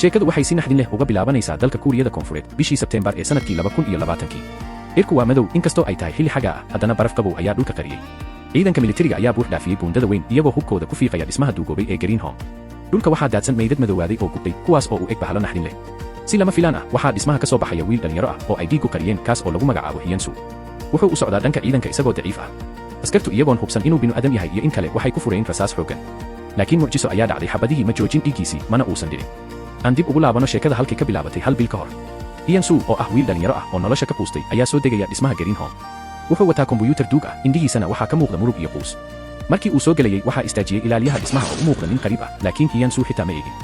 sheekadu waxay si naxdin leh uga bilaabanaysaa dalka Kuuriyada Koonfureed bishii Sebteembar ee sanadkii 2020. Cirku waa madow inkastoo ay tahay xilli xagaa ah, haddana baraf qabow ayaa dhulka qariyay. Ciidanka militariga ayaa buux dhaafiyay buundada weyn iyagoo hubkooda ku fiiqaya dhismaha duugoobay ee Greenhome. Dhulka waxaa daadsan meydad madowaaday oo gubtay, kuwaas oo u eg bahalo naxdin leh. Si lama filaan ah, waxaa dhismaha ka soo baxaya wiil dhalinyaro ah oo ay dhiigu qariyeen, kaas oo lagu magacaabo Hyun-soo. Wuxuu u socdaa dhanka ciidanka isagoo daciif ah. Askartu iyagoon hubsan inuu binu-aadam yahay iyo in kale waxay ku fureen rasaas xooggan. Laakiin mucjiso ayaa dhacday, xabadihii ma joojin dhiiggiisii, mana uusan dhicin. Aan dib ugu laabano sheekada halkii ka bilaabatay hal bil ka hor. Hyun-soo oo ah wiil dhalinyaro ah oo nolosha ka quustay ayaa soo degaya dhismaha Greenhome. Wuxuu wataa kombuyuutar duug ah, indhihiisana waxaa ka muuqda murug iyo quus. Markii uu soo galayay waxaa istaajiyay ilaaliyaha dhismaha oo u muuqda nin qariib ah, laakiin Hyun-soo xitaa ma eegin.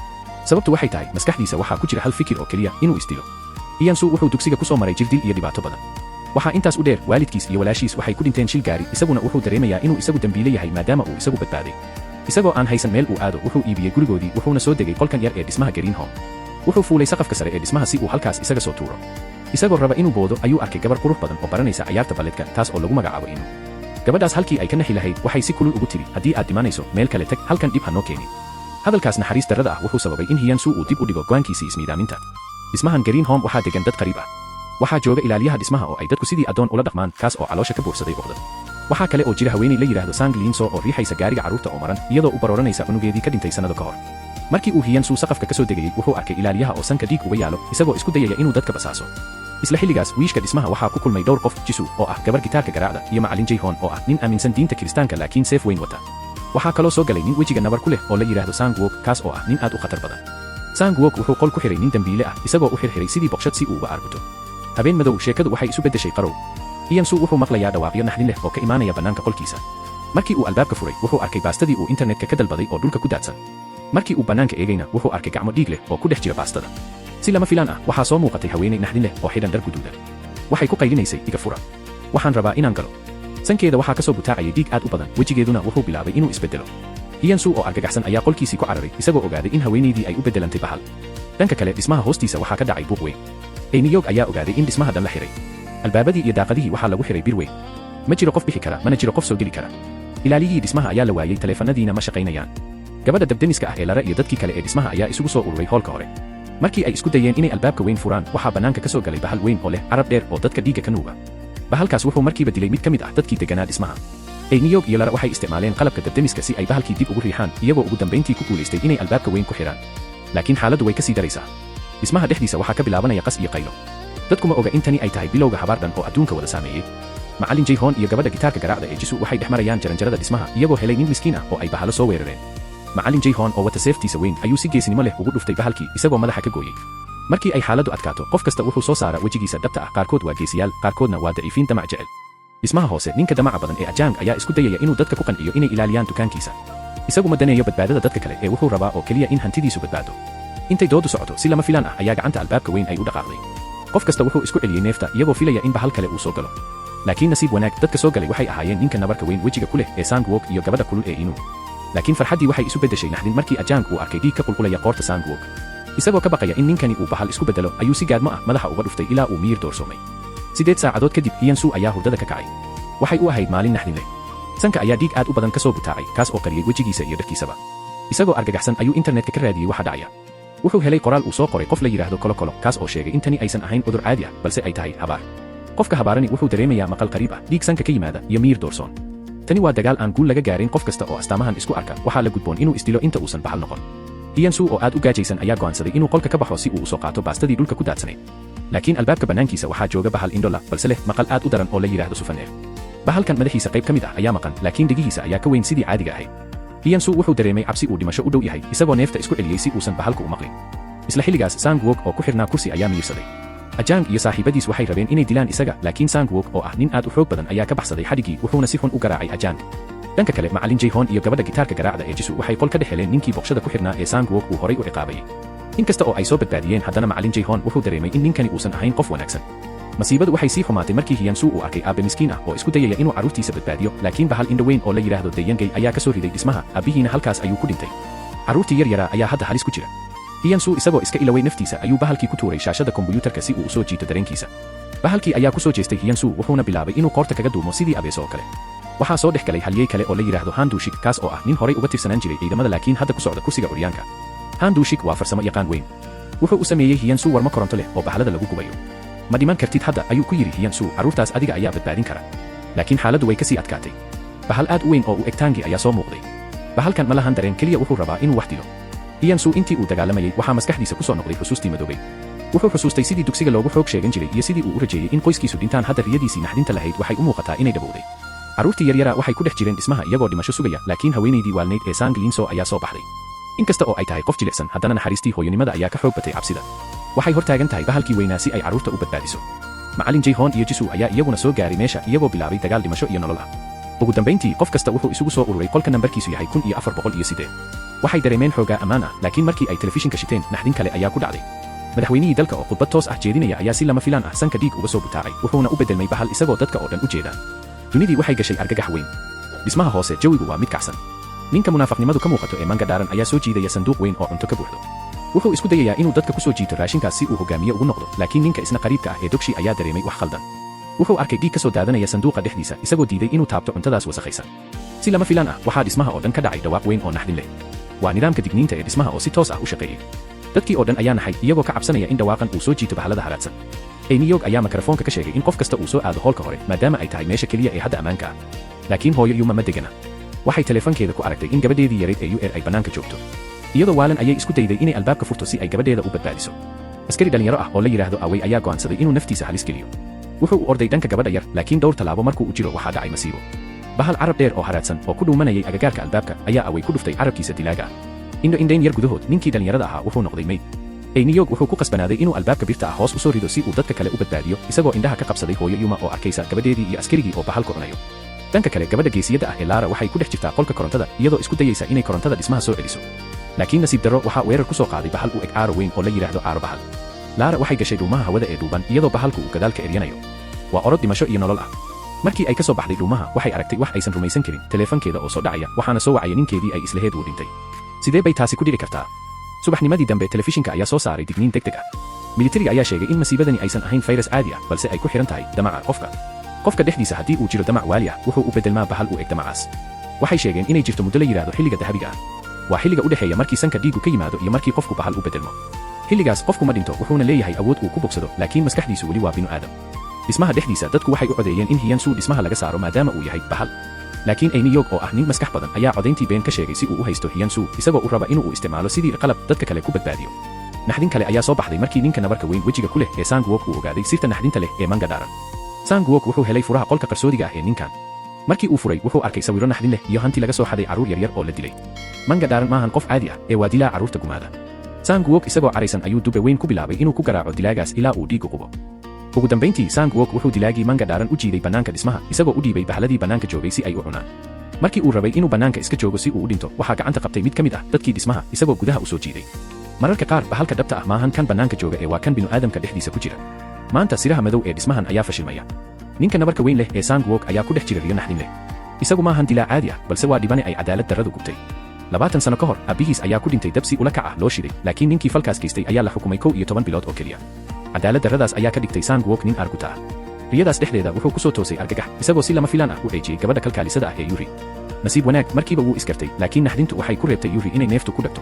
Sababtu waxay tahay maskaxdiisa waxaa ku jira hal fikir oo keliya, inuu isdilo. Hyun-soo wuxuu dugsiga ku soo maray jirdil iyo dhibaato badan. Waxaa intaas u dheer, waalidkiis iyo walaashiis waxay ku dhinteen shil gaari, isaguna wuxuu dareemayaa inuu isagu dambiile yahay maadaama uu isagu badbaaday. Isagoo aan haysan meel uu aado, wuxuu iibiyey gurigoodii wuxuuna soo degay qolkan yar ee dhismaha Greenhome. Wuxuu fuulay saqafka sare ee dhismaha si uu halkaas isaga soo tuuro. Isagoo raba inuu boodo ayuu arkay gabar qurux badan oo baranaysa ciyaarta balletka, taas oo lagu magacaabo Inu. Gabadhaas halkii ay ka naxi lahayd waxay si kulul ugu tiri, haddii aad dhimanayso meel kale tag, halkan dhib ha noo keenin. Hadalkaas naxariis darrada ah wuxuu sababay in Hyun-soo uu dib u dhigo go'aankiisii ismiidaaminta. Dhismahan Greenhome waxaa degan dad qariib ah. Waxaa jooga ilaaliyaha dhismaha oo ay dadku sidii adoon ula dhaqmaan, kaas oo caloosha ka buuxsaday uqdad. Waxaa kale oo jira haweeney la yiraahdo Sang Lin-soo oo riixaysa gaariga carruurta oo maran, iyadoo u barooranaysa cunugeedii ka dhintay sanado ka hor. Markii uu Hyun-soo saqafka ka soo degayay, wuxuu arkay ilaaliyaha oo sanka dhiig uga yaalo, isagoo isku dayaya inuu dadka basaaso. Isla xilligaas wiishka dhismaha waxaa ku kulmay dhowr qof, Jisoo oo ah gabar gitaarka garaacda, iyo macallin Jae-hoon oo ah nin aaminsan diinta Kiristaanka laakiin seef weyn wata. Waxaa kaloo soo galay nin wejiga nabar ku leh oo la yiraahdo Sang-wook, kaas oo ah nin aad u khatar badan. Sang-wook wuxuu qol ku xiray nin dambiile ah, isagoo u xirxiray sidii boqshad si uu uga arguto. Habeen madow sheekadu waxay isu beddeshay qarow. Hyun-soo wuxuu maqlayaa dhawaaqyo naxdin leh oo ka imaanaya bannaanka qolkiisa. Markii uu albaabka furay, wuxuu arkay baastadii uu internetka ka dalbaday oo dhulka ku daadsan. Markii uu bannaanka eegayna, wuxuu arkay gacmo dhiig leh oo ku dhex jira baastada. Si lama filaan ah, waxaa soo muuqatay haweeney naxdin leh oo xidhan dhar guduudan. Waxay ku qaylinaysay, iga fura. Waxaan rabaa inaan galo. Sankeeda waxaa ka soo butaacayay dhiig aad u badan, wejigeeduna wuxuu bilaabay inuu isbeddelo. Hyun-soo oo argagaxsan ayaa qolkiisii ku cararay, isagoo ogaaday in haweeneydii ay u beddelantay bahal. Dhanka kale, dhismaha hoostiisa waxaa ka dhacay buuq weyn. Euniyog ayaa ogaaday in dhismaha dhan la xiray. Albaabadii iyo daaqadihii waxaa lagu xiray bir weyn. Ma jiro qof bixi kara, mana jiro qof soo geli kara. Ilaaliyihii dhismaha ayaa la waayay, taleefanadiina ma shaqaynayaan. Gabadha dabdemiska ah ee Lara iyo dadkii kale ee dhismaha ayaa isugu soo ururay hoolka hore. Markii ay isku dayeen inay albaabka weyn furaan, waxaa bannaanka ka soo galay bahal weyn oo leh carab dheer oo dadka dhiigga ka nuuga. Bahalkaas wuxuu markiiba dilay mid ka mid ah dadkii deganaa dhismaha. Euniyog iyo Lara waxay isticmaaleen qalabka dabdemiska si ay bahalkii dib ugu riixaan, iyagoo ugu dambeyntii ku guulaystay inay albaabka weyn ku xiraan. Laakiin xaaladdu way ka sii daraysaa. Dhismaha dhexdiisa waxaa ka bilaabanaya qas iyo qaylo. Dadku ma oga in tani ay tahay bilowga habaar dhan oo adduunka wada saameeyay. Macallin Jae-hoon iyo gabadha gitaarka garaacda ee Jisoo waxay dhex marayaan jaranjarada dhismaha, iyagoo helay nin miskiin ah oo ay bahalo soo weerareen. Macallin Jae-hoon oo wata seeftiisa weyn ayuu si geesinimo leh ugu dhuftay bahalkii, isagoo madaxa ka gooyay. Markii ay xaaladdu adkaato, qof kasta wuxuu soo saaraa wejigiisa dhabta ah, qaarkood waa geesiyaal, qaarkoodna waa daciifiin damac jecel. Dhismaha hoose, ninka damaca badan ee Ajang ayaa isku dayaya inuu dadka ku qanciyo inay ilaaliyaan dukaankiisa. Isagu ma daneeyo badbaadada dadka kale ee wuxuu rabaa oo keliya in hantidiisu badbaado. Intay doodu socoto, si lama filaan ah ayaa gacanta albaabka weyn ay u dhaqaaqday. Qof kasta wuxuu isku celiyay neefta, iyagoo filaya in bahal kale uu soo galo. Laakiin nasiib wanaag, dadka soo galay waxay ahaayeen ninka nabarka weyn wejiga ku leh ee Sang-wook iyo gabadha kulul ee Inu. Laakiin farxaddii waxay isu beddeshay naxdin markii Ajang uu arkay dhiig ka qulqulaya qoorta Sang-wook. Isagoo ka baqaya in ninkani uu bahal isku beddelo, ayuu si gaadmo ah madaxa uga dhuftay ilaa uu miyir doorsoomay. 8 saacadood kadib, Hyun-soo ayaa hurdada ka kacay. Waxay u ahayd maalin naxdin leh. Sanka ayaa dhiig aad u badan ka soo butaacay, kaas oo qariyay wejigiisa iyo dharkiisaba. Isagoo argagaxsan ayuu internetka ka raadiyey waxa dhacaya. Wuxuu helay qoraal uu soo qoray qof la yiraahdo Kolokolo, kaas oo sheegay in tani aysan ahayn cudur caadi ah, balse ay tahay habaar. Qofka habaarani wuxuu dareemayaa maqal qariib ah, dhiig sanka ka yimaada, iyo miyir doorsoon. Tani waa dagaal aan guul laga gaarin. Qof kasta oo astaamahan isku arka, waxaa la gudboon inuu isdilo inta uusan bahal noqon. Hyun-soo oo aad u gaajaysan ayaa go'aansaday inuu qolka ka baxo si uu u soo qaato baastadii dhulka ku daadsanayd. Laakiin albaabka bannaankiisa waxaa jooga bahal indhola, balse leh maqal aad u daran oo la yiraahdo Sufaneer. Bahalkan madaxiisa qayb ka mid ah ayaa maqan, laakiin dhegihiisa ayaa ka weyn sidii caadiga ahayd. Hyun-soo wuxuu dareemay cabsi uu dhimasho u dhow yahay, isagoo neefta isku celiyey si uusan bahalku u maqlin. Isla xilligaas, Sang-wook oo ku xirnaa kursi ayaa miyirsaday. Ajang iyo saaxiibadiis waxay rabeen inay dilaan isaga, laakiin Sang-wook oo ah nin aad u xoog badan ayaa ka baxsaday xadhigii, wuxuuna si xun u garaacay Ajang. Dhanka kale, macallin Jae-hoon iyo gabadha gitaarka garaacda ee Jisoo waxay qol ka dhex heleen ninkii boqshada ku xirnaa ee Sang-wook uu horay u ciqaabayay. Inkasta oo ay soo badbaadiyeen, haddana macallin Jae-hoon wuxuu dareemay in ninkani uusan ahayn qof wanaagsan. Masiibadu waxay sii xumaatay markii Hyun-soo uu arkay aabe miskiin ah oo isku dayaya inuu carruurtiisa badbaadiyo, laakiin bahal indho weyn oo la yiraahdo Dae-young ayaa ka soo riday dhismaha, aabihiina halkaas ayuu ku dhintay. Carruurtii yar yaraa ayaa hadda halis ku jira. Hyun-soo isagoo iska ilaway naftiisa ayuu bahalkii ku tuuray shaashada kombuyuutarka si uu u soo jiito dareenkiisa. Bahalkii ayaa ku soo jeestay Hyun-soo, wuxuuna bilaabay inuu qoorta kaga duumo sidii abeeso oo kale. waxaa soo dhex galay halyey kale oo la yiraahdo Han Du-shik kaas oo ah nin horay uga tirsanaan jiray ciidamada laakiin hadda ku socda kursiga curyaanka. Han Du-shik waa farsamo yaqaan weyn. wuxuu u sameeyey Hiyansu warma koronto leh oo bahalada lagu gubayo. Ma dhiman kartid hadda ayuu ku yiri Hiyansu, carruurtaas adiga ayaa badbaadin kara. Laakiin xaaladdu way ka sii adkaatay. Bahal aad u weyn oo u eg Taangi ayaa soo muuqday. Bahalkan ma lahan dareen keliya wuxuu rabaa inuu wax dilo. Hiyansu intii uu dagaalamayay waxaa maskaxdiisa ku soo noqday xusuustii madoobay. Wuxuu xusuustay sidii dugsiga loogu xoog sheegan jiray iyo sidii uu u rajeeyay in qoyskiisu dhintaan. Hadda riyadiisii naxdinta lahayd waxay u muuqataa inay dhabowday. Carruurtii yaryara waxay ku dhex jireen dhismaha iyagoo dhimasho sugaya, laakiin haweenaydii waalnayd ee Sang Linso ayaa soo baxday. Inkasta oo ay tahay qof jilicsan, haddana naxariistii hooyonimada ayaa ka xoog batay cabsida. Waxay hortaagan tahay bahalkii weynaa si ay carruurta u badbaadiso. Macallin Jae-hoon iyo Jisoo ayaa iyaguna soo gaaray meesha iyagoo bilaabay dagaal dhimasho iyo nolol ah. Ugu dambayntii qof kasta wuxuu isugu soo ururay qolka nambarkiisu yahay 1408. Waxay dareemeen xoogaa ammaan ah, laakiin markii ay telefishinka shiteen naxdin kale ayaa ku dhacday. Madaxweynihii dalka oo khudbad toos ah jeedinaya ayaa si lama filaan ah sanka dhiig uga soo butaacay, wuxuuna u bedelmay bahal isagoo dadka oo dhan u jeeda. Dunidii waxay gashay argagax weyn. Dhismaha hoose jawigu waa mid kacsan. Ninka munaafaqnimadu ka muuqato ee Manga Daran ayaa soo jiidaya sanduuq weyn oo cunto ka buuxdo. Wuxuu isku dayayaa inuu dadka ku soo jiito raashinkaas si uu hogaamiye ugu noqdo, laakiin ninka isna qariibka ah ee Dokshi ayaa dareemay wax khaldan. Wuxuu arkay dhiig ka soo daadanaya sanduuqa dhexdiisa, isagoo diiday inuu taabto cuntadaas wasakhaysan. Si lama filaan ah waxaa dhismaha oo dhan ka dhacay dhawaaq weyn oo naxdin leh. Waa nidaamka digniinta ee dhismaha oo si toos ah u shaqeeyay. Dadkii oo dhan ayaa naxay iyagoo ka cabsanaya in dhawaaqan uu soo jiito bahalada haraadsan. Eyniyog ayaa makarafoonka ka sheegay in qof kasta uu soo aado hoolka hore maadaama ay tahay meesha keliya ee hadda ammaanka ah. Laakiin hooyo Yuma ma degana. Waxay teleefankeeda ku aragtay in gabadheedii yareed ee UR ay bannaanka joogto. Iyadoo waalan ayay isku dayday inay albaabka furto si ay gabadheeda u badbaadiso. Askari dhalinyaro ah oo la yiraahdo Awey ayaa go'aansaday inuu naftiisa halis geliyo. Wuxuu u orday dhanka gabadha yar, laakiin dhowr talaabo markuu u jiro waxaa dhacay masiibo. Bahal carab dheer oo haraadsan oo ku dhuumanayay agagaarka albaabka ayaa Awey ku dhuftay carabkiisa dilaaga ah. Indhayn yar gudahood ninkii dhalinyarada ahaa wuxuu noqday meyd. Eyniyog wuxuu ku qasbanaaday inuu albaabka birta ah hoos u soo rido si uu dadka kale u badbaadiyo, isagoo indhaha ka qabsaday hooyo Yuma oo arkaysa gabadheedii iyo askarigii oo bahal korunayo. Dhanka kale gabadha geesiyada ah ee Lara waxay ku dhex jirtaa qolka korontada iyadoo isku dayaysa inay korontada dhismaha soo celiso. Laakiin nasiib darro waxaa weerar ku soo qaaday bahal u eg aaro weyn oo la yiraahdo aaro bahal. Lara waxay gashay dhuumaha hawada ee dhuuban iyadoo bahalku uu gadaalka eryanayo. Waa orod dhimasho iyo nolol ah. Markii ay ka soo baxday dhuumaha waxay aragtay wax aysan rumaysan karin, teleefankeeda oo soo dhacaya, waxaana soo wacaya ninkeedii ay islaheed uu dhintay. Sidee bay taasi ku dhici kartaa? Subaxnimadii dambe telefishinka ayaa soo saaray digniin degdeg ah. Militariga ayaa sheegay in masiibadani aysan ahayn fayras caadi ah, balse ay ku xiran tahay damaca qofka. Qofka dhexdiisa haddii uu jiro damac waali ah, wuxuu u bedelmaa bahal u eg damacaas. Waxay sheegeen inay jirto muddo la yiraahdo xilliga dahabiga ah. Waa xilliga u dhexeeya markii sanka dhiigu ka yimaado iyo markii qofku bahal u bedelmo. Xilligaas qofku ma dhinto, wuxuuna leeyahay awood uu ku bogsado, laakiin maskaxdiisu weli waa binu aadam. Dhismaha dhexdiisa dadku waxay u codeeyeen in Hiyansu dhismaha laga saaro maadaama uu yahay bahal. Laakiin Eyniyog oo ah nin maskax badan ayaa codayntii been ka sheegay si uu u haysto Hiyansu, isagoo u raba inuu u isticmaalo sidii qalab dadka kale ku badbaadiyo. Naxdin kale ayaa soo baxday markii ninka nabarka weyn wejiga ku leh ee Sang-wook uu ogaaday sirta naxdinta leh ee Manga Daran. Sang-wook wuxuu helay furaha qolka qarsoodiga ah ee ninkan. Markii uu furay wuxuu arkay sawirro naxdin leh iyo hanti laga soo xaday carruur yaryar oo la dilay. Manga Daran maahan qof caadi ah ee waa dilaa carruurta gumaada. Sang-wook isagoo caraysan ayuu dube weyn ku bilaabay inuu ku garaaco dilaagaas ilaa uu dhiig u qubo. Ugu dambayntii Sang-wook wuxuu dilaagii Manga Daran u jiiday bannaanka dhismaha isagoo u dhiibay bahladii bannaanka joogay si ay u cunaan. Markii uu rabay inuu bannaanka iska joogo si uu u dhinto, waxaa gacanta qabtay mid ka mid ah dadkii dhismaha isagoo gudaha u soo jiiday. Mararka qaar bahalka dhabta ah maahan kan bannaanka jooga ee waa kan binu-aadamka dhexdiisa ku jira. Maanta siraha madow ee dhismahan ayaa fashilmaya. Ninka nabarka weyn leh ee Sang-wook ayaa ku dhex jira riyo naxdin leh. Isagu maahan dilaa caadi ah, balse waa dhibane ay cadaalad darradu gubtay. 20 sano ka hor aabihiis ayaa ku dhintay dabsi ula kac ah loo shiday, laakiin ninkii falkaas geystay ayaa la xukumay 11 bilood oo keliya. Cadaalad darradaas ayaa ka dhigtay Sang-wook nin arguta ah. Riyadaas dhexdeeda wuxuu ku soo toosay argagax, isagoo si lama filaan ah u eejiyay gabadha kalkaalisada ah ee Yuri. Nasiib wanaag markiiba wuu iskartay, laakiin naxdintu waxay ku reebtay Yuri inay neeftu ku dhagto.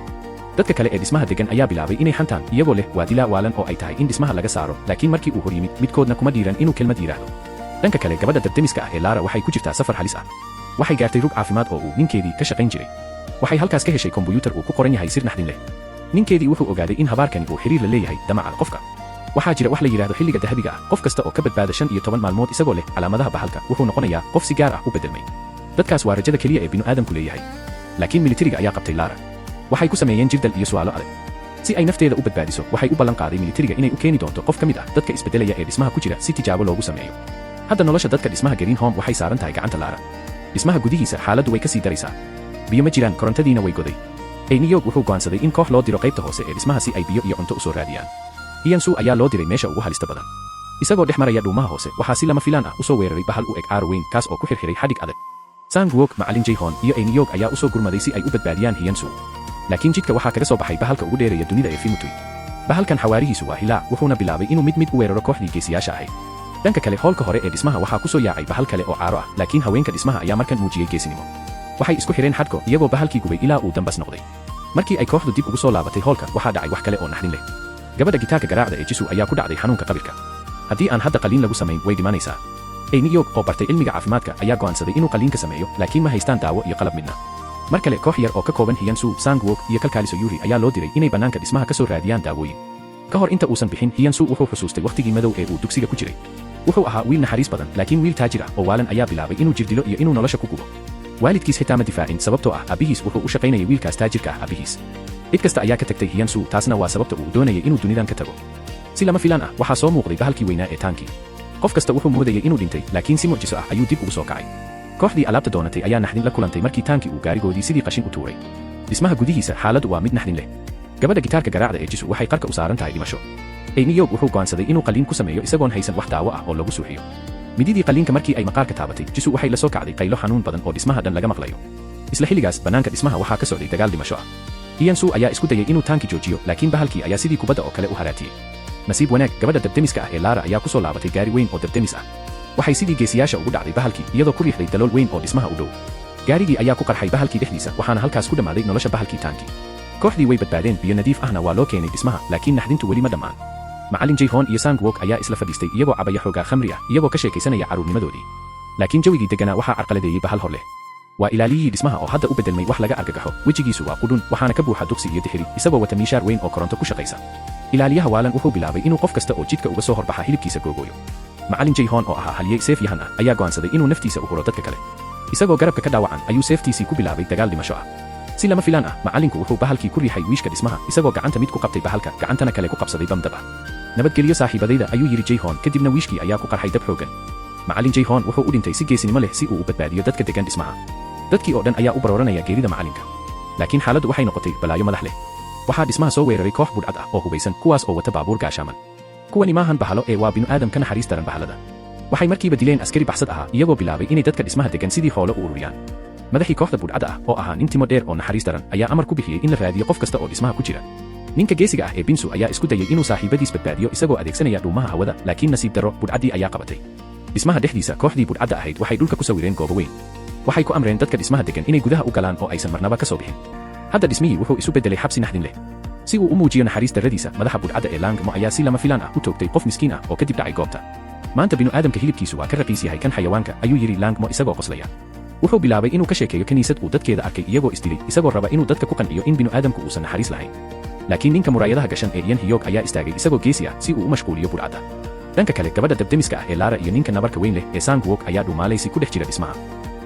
Dadka kale ee dhismaha degan ayaa bilaabay inay xantaan iyagoo leh waa dilaa waalan oo ay tahay in dhismaha laga saaro, laakiin markii uu hor yimid midkoodna kuma dhiiran inuu kelmad yiraahdo. Dhanka kale gabadha dabdemiska ah ee Lara waxay ku jirtaa safar halis ah. Waxay gaartay rug caafimaad oo uu ninkeedii ka shaqayn jiray. Waxay halkaas ka heshay kombuyuutar uu ku qoran yahay sir naxdin leh. Ninkeedii wuxuu ogaaday in habaarkani uu xiriir la leeyahay damaca qofka. Waxaa jira wax la yiraahdo xilliga dahabiga ah, qof kasta oo ka badbaada 15 maalmood isagoo leh calaamadaha bahalka wuxuu noqonayaa qof si gaar ah u bedelmay. Dadkaas waa rajada kaliya ee binu-aadamku leeyahay. Laakiin militariga ayaa qabtay Lara. Waxay ku sameeyeen jirdal iyo su'aalo adag. Si ay nafteeda u badbaadiso, waxay u ballan qaaday militariga inay u keeni doonto qof ka mid ah dadka isbedelaya ee dhismaha ku jira si tijaabo loogu sameeyo. Hadda nolosha dadka dhismaha Green Home waxay saaran tahay gacanta Lara. Dhismaha gudihiisa xaaladdu way ka sii daraysaa. Biyo ma jiraan, korontadiina way goday. Eyniyog wuxuu go'aansaday in koox loo diro qaybta hoose ee dhismaha si ay biyo iyo cunto u soo raadiyaan. Hiyansu ayaa loo diray meesha ugu halista badan. Isagoo dhex maraya dhuumaha hoose, waxaa si lama filaan ah u soo weeraray bahal u eg aaro weyn kaas oo ku xirxiray xadhig adag. Sang-wook, Macallin Jae-hoon iyo Eyniyog ayaa u soo gurmaday si ay u badbaadiyaan Hiyansu. Laakiin jidka waxaa kaga soo baxay bahalka ugu dheereeya dunida ee Fimutui. Bahalkan xawaarihiisu waa hilaac, wuxuuna bilaabay inuu mid u weeraro kooxdii geesiyaasha ahayd. Dhanka kale hoolka hore ee dhismaha waxaa ku soo yaacay bahal kale oo caaro ah, laakiin haweenka dhismaha ayaa markan muujiyay geesinimo. Waxay isku xireen xadhko iyagoo bahalkii gubay ilaa uu dambas noqday. Markii ay kooxdu dib ugu soo laabatay hoolka, waxaa dhacay wax kale oo naxdin leh. gabadha gitaarka garaacda ee Jisoo ayaa ku dhacday xanuunka qabirka. haddii aan hadda qaliin lagu samayn way dhimanaysaa. New York oo bartay cilmiga caafimaadka ayaa go'aansaday inuu qaliinka sameeyo laakiin ma haystaan daawo iyo qalab midna. mar kale koox yar oo ka kooban Hyunsu, Sang-wook iyo kalkaaliso Yuri ayaa loo diray inay bannaanka dhismaha ka soo raadiyaan daawooyin. ka hor inta uusan bixin Hyunsu wuxuu xusuustay waqtigii madow ee uu dugsiga ku jiray. wuxuu ahaa wiil naxariis badan laakiin wiil taajir ah oo waalan ayaa bilaabay inuu jirdilo iyo inuu nolosha ku gubo. waalidkiis xitaa ma difaacin sababtoo ah aabihiis wuxuu u shaqaynayay wiilkaas taajirka ah aabihiis. cid kasta ayaa ka tagtay Hyunsu, taasna waa sababta uu doonayay inuu dunidan ka tago. si lama filaan ah waxaa soo muuqday bahalkii weynaa ee taankii. qof kasta wuxuu moodayay inuu dhintay laakiin si mucjiso ah ayuu dib ugu soo kacay. kooxdii alaabta doonatay ayaa naxdin la kulantay markii taankii uu gaarigoodii sidii qashin u tuuray. dhismaha gudihiisa xaaladdu waa mid naxdin leh. gabadha gitaarka garaacda ee Jisoo waxay qarka u saaran tahay dhimasho. New York wuxuu go'aansaday inuu qaliin ku sameeyo isagoon haysan wax daawo ah oo lagu suuxiyo. mididii qaliinka markii ay maqaarka taabatay Jisoo waxay la soo kacday qaylo xanuun badan oo dhismaha dhan laga maqlayo. isla xilligaas bannaanka dhismaha waxaa ka socday dagaal dhimasho ah. Hyunsu ayaa isku dayay inuu taankii joojiyo laakiin bahalkii ayaa sidii kubadda oo kale u haraatiyey. nasiib wanaag gabadha dabdemiska ah ee Lara ayaa ku soo laabatay gaari weyn oo dabdemis ah. waxay sidii geesiyaasha ugu dhacday bahalkii iyadoo ku riixday dalool weyn oo dhismaha u dhow. gaarigii ayaa ku qarxay bahalkii dhexdiisa waxaana halkaas ku dhammaaday nolosha bahalkii taankii. kooxdii way badbaadeen biyo nadiif ahna waa loo keenay dhismaha laakiin naxdintu weli ma dhammaan. macallin Jae-hoon iyo Sang-wook ayaa isla fadhiistay iyagoo cabaya xoogaa khamri ah iyagoo ka sheekaysanaya carruurnimadoodii. laakiin jawigii degganaa waxaa carqaladeeyey bahal hor leh. waa ilaaliyihii dhismaha oo hadda u beddelmay wax laga argagaxo. wejigiisu waa qudhun waxaana ka buuxa duqsi iyo dixiri isagoo wata miishaar weyn oo koronto ku shaqaysa. ilaaliyaha waalan wuxuu bilaabay inuu qof kasta oo jidka uga soo horbaxa hilibkiisa googooyo. macallin Jae-hoon oo ahaa halyey seef yahan ah ayaa go'aansaday inuu naftiisa u huro dadka kale. isagoo garabka ka dhaawacan ayuu seeftiisii ku bilaabay dagaal dhimasho ah. si lama filaan ah macallinku wuxuu bahalkii ku riixay wiishka dhismaha isagoo gacanta mid ku qabtay bahalka gacantana kale ku qabsaday bamdab ah. nabadgelyo saaxiibadayda ayuu yidhi Jae-hoon kadibna wiishkii ayaa ku qarxay dab xooggan. macallin Jae-hoon wuxuu u dhintay si geesinimo leh si uu u badbaadiyo dadka degan dhismaha. dadkii oo dhan ayaa u barooranaya geerida macallinka. laakiin xaaladdu waxay noqotay balaayo madax leh. waxaa dhismaha soo weeraray koox budhcad ah oo hubaysan kuwaas oo wata baabuur gaashaaman. kuwani maahan bahalo ee waa binu-aadam ka naxariis daran bahalada. waxay markiiba dileen askari baxsad ahaa iyagoo bilaabay inay dadka dhismaha degan sidii xoolo u ururiyaan. madaxii kooxda budhcada ah oo ahaa nin timo dheer oo naxariis daran ayaa amar ku bixiyey in la raadiyo qof kasta oo dhismaha ku jira. ninka geesiga ah ee Binsu ayaa isku dayay inuu saaxiibadiis badbaadiyo isagoo adeegsanaya dhuumaha hawada laakiin nasiib darro budhcaddii ayaa qabatay. dhismaha dhexdiisa kooxdii budhcadda ahayd waxay dhulka ku sawireen goobo weyn. waxay ku amreen dadka dhismaha degan inay gudaha u galaan oo aysan marnaba ka soo bixin. hadda dhismihii wuxuu isu beddelay xabsi naxdin leh. si uu u muujiyo naxariis darradiisa madaxa budhcadda ee Lang-mo ayaa si lama filaan ah u toogtay qof miskiin ah oo kadib dhacay goobta. maanta binu-aadamka hilibkiisu waa ka raqiis yahay kan xayawaanka ayuu yidhi Lang-mo isagoo qoslaya. wuxuu bilaabay inuu ka sheekeeyo kiniisad uu dadkeeda arkay iyagoo isdilay isagoo raba inuu dadka ku qanciyo in binu-aadamku uusan naxariis lahayn. laakiin ninka muraayadaha gashan ee Yan Hyok ayaa istaagay isagoo geesi ah si uu u mashquuliyo budhcadda. dhanka kale gabadha dabdemiska ah ee Lara iyo ninka nabarka weyn leh ee Sang-wook ayaa dhuumaalaysi ku dhex jira dhismaha.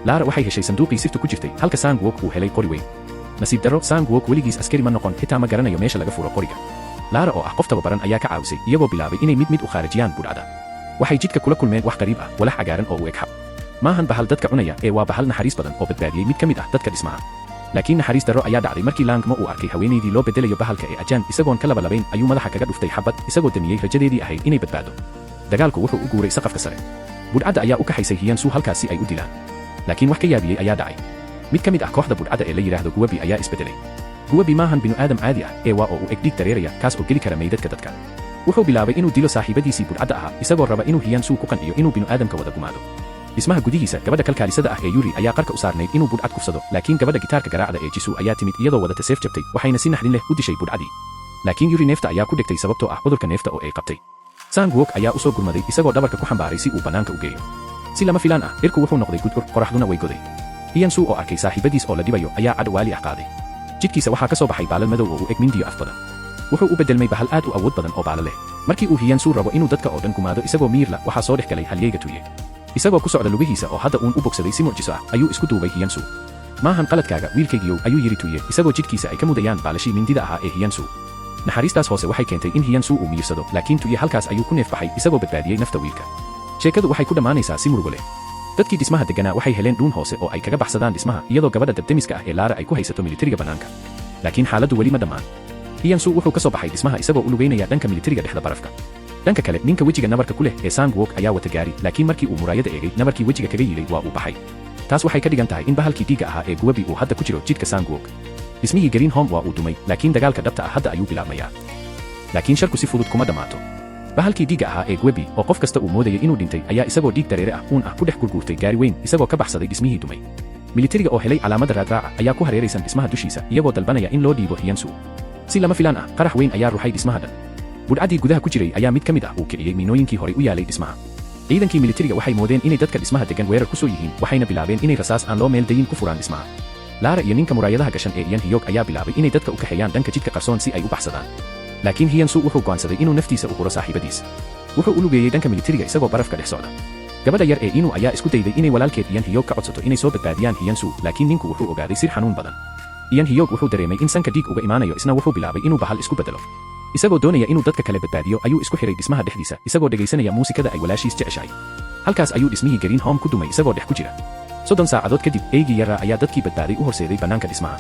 Lara waxay heshay sanduuqii sirtu ku jirtay halka Sang-wook uu helay qori weyn. nasiib darro Sang-wook weligiis askari ma noqon xitaa ma garanayo meesha laga furo qoriga. Lara oo ah qof tababaran ayaa ka caawisay iyagoo bilaabay inay mid u khaarijiyaan budhcadda. waxay jidka kula kulmeen wax qariib ah walax cagaaran oo u eg xab. maahan bahal dadka cunaya ee waa bahal naxariis badan oo badbaadiyey mid ka mid ah dadka dhismaha. laakiin naxariis darro ayaa dhacday markii Lang-mo uu arkay haweenaydii loo beddelayo bahalka ee Ajaan isagoon ka labalabayn ayuu madaxa kaga dhuftay xabad isagoo damiyey rajadeedii ahayd inay badbaado. dagaalku wuxuu u guuray saqafka sare. budhcadda ayaa u kaxaysay Hyunsu halkaas si ay u dilaan. laakiin wax ka yaabiyey ayaa dhacay. mid ka mid ah kooxda budhcadda ee la yidhaahdo Guwabi ayaa isbeddelay. Guwabi maahan binu-aadam caadi ah ee waa oo u eg dhiig dareeraya kaas oo geli kara meydadka dadka. wuxuu bilaabay inuu dilo saaxiibadiisii budhcadda ahaa isagoo raba inuu Hyunsu ku qanciyo inuu binu-aadamka wada gumaado. dhismaha gudihiisa gabadha kalkaalisada ah ee Yuri ayaa qarka u saarnayd inuu budhcad kufsado laakiin gabadha gitaarka garaacda ee Jisoo ayaa timid iyadoo wadata seef jabtay waxayna si naxdin leh u dishay budhcaddii. laakiin Yuri neefta ayaa ku dhegtay sababtoo ah cudurka neefta oo ay qabtay. Sang-wook ayaa u soo gurmaday isagoo dhabarka ku xambaaray si uu bannaanka u geeyo. si lama filaan ah irku wuxuu noqday gudcur qoraxduna way goday. Hyunsu oo arkay saaxiibadiis oo la dhibayo ayaa cad waali ah qaaday. jidhkiisa waxaa ka soo baxay baalal madow oo u eg mindiyo af badan. wuxuu u beddelmay bahal aad u awood badan oo baala leh. markii uu Hyunsu rabo inuu dadka oo dhan gumaado isagoo miirla waxaa soo dhex galay halyeyga Tuye. isagoo ku socda lugihiisa oo hadda uun u bogsaday si mucjiso ah ayuu isku duubay Hyunsu. maahan qaladkaaga wiilkaygiyow ayuu yidhi Tuye isagoo jidhkiisa ay ka mudayaan baalashii mindida ahaa ee Hyunsu. naxariistaas hoose waxay keentay in Hyunsu uu miirsado laakiin Tuye halkaas ayuu ku neef baxay isagoo badbaadiyey nafta wiilka. sheekadu waxay ku dhammaanaysaa si murugo leh. dadkii dhismaha degganaa waxay heleen dhuun hoose oo ay kaga baxsadaan dhismaha iyadoo gabadha dabdemiska ah ee Lara ay ku haysato militariga bannaanka. laakiin xaaladdu weli ma dhammaan. Hyunsu wuxuu ka soo baxay dhismaha isagoo u lugeynaya dhanka militariga dhexda barafka. dhanka kale ninka wejiga nabarka ku leh ee Sang-wook ayaa wata gaari laakiin markii uu muraayada eegay nabarkii wejiga kaga yiilay waa uu baxay. taas waxay ka dhigan tahay in bahalkii dhiigga ahaa ee Guwabi uu hadda ku jiro jidhka Sang-wook. dhismihii Greenholm waa uu dumay laakiin dagaalka dhabta ah hadda ayuu bilaabmayaa. laakiin sharku si fudud kuma dhammaato. bahalkii dhiigga ahaa ee Guwabi oo qof kasta uu moodayay inuu dhintay ayaa isagoo dhiig dareere ah uun ah ku dhex gurguurtay gaari weyn isagoo ka baxsaday dhismihii dumay. militariga oo helay calaamada raadraaca ayaa ku hareeraysan dhismaha dushiisa iyagoo dalbanaya in loo dhiibo Hyunsu. si lama filaan ah qarax weyn ayaa ruxay dhismaha dhan. budhcadii gudaha ku jiray ayaa mid ka mid ah uu kiciyey miinooyinkii horay u yaalay dhismaha. ciidankii militariga waxay moodeen inay dadka dhismaha degan weerar ku soo yihiin waxayna bilaabeen inay rasaas aan loo meel dayin ku furaan dhismaha. Lara iyo ninka muraayadaha gashan ee Ian Hiyok ayaa bilaabay inay dadka u kaxeeyaan dhanka jidka qarsoon si ay u baxsadaan. Laakiin Hyansu wuxuu go'aansaday inuu naftiisa u huro saaxiibadiis. Wuxuu u lugeeyey dhanka militariga isagoo barafka dhex socda. Gabadha yar ee Inu ayaa isku dayday inay walaalkeed Ian Hiyok ka codsato inay soo badbaadiyaan Hyansu, laakiin ninku wuxuu ogaaday sir xanuun badan. Ian Hiyok wuxuu dareemay in sanka dhiig uga imaanayo isna wuxuu bilaabay inuu bahal isku bedelo. Isagoo doonaya inuu dadka kale badbaadiyo ayuu isku xiray dhismaha dhexdiisa isagoo dhagaysanaya muusikada ay walaashiis jeceshahay. Halkaas ayuu dhismihii Green Home ku dumay isagoo dhex ku jira. 30 saacadood kadib eygii yaraa ayaa dadkii badbaaday u horseeday bannaanka dhismaha.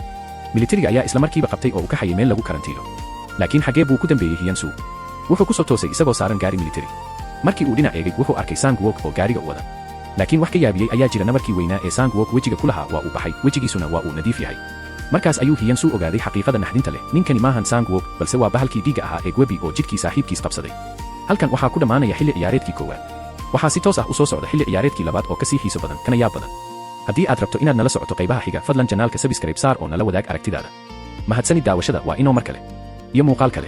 Militariga ayaa isla markiiba qabtay oo u kaxayay meel lagu karantiilo. Laakiin xagee buu ku dambeeyey Hyansu? Wuxuu ku soo toosay isagoo saaran gaari militari. Markii uu dhinac eegay wuxuu arkay Sang-wook oo gaariga u wada. Laakiin wax ka yaabiyey ayaa jira nabarkii weynaa ee Sang-wook wejiga ku lahaa waa uu baxay, wejigiisuna waa uu nadiif yahay. Markaas ayuu Hyansu ogaaday xaqiiqada naxdinta leh, ninkani maahan Sang-wook balse waa bahalkii dhiigga ahaa ee Gwebi oo jidhkii saaxiibkiis qabsaday. Halkan waxaa ku dhammaanaya xilli ciyaareedkii koowaad. Waxaa si toos ah u soo socda xilli ciyaareedkii labaad oo ka sii xiiso badan kana yaab badan. Haddii aad rabto inaad nala socoto qaybaha xiga fadlan janaalka subscribe saar oo nala wadaag aragtidaada. Mahadsanid daawashada waa inoo mar kale iyo muuqaal kale.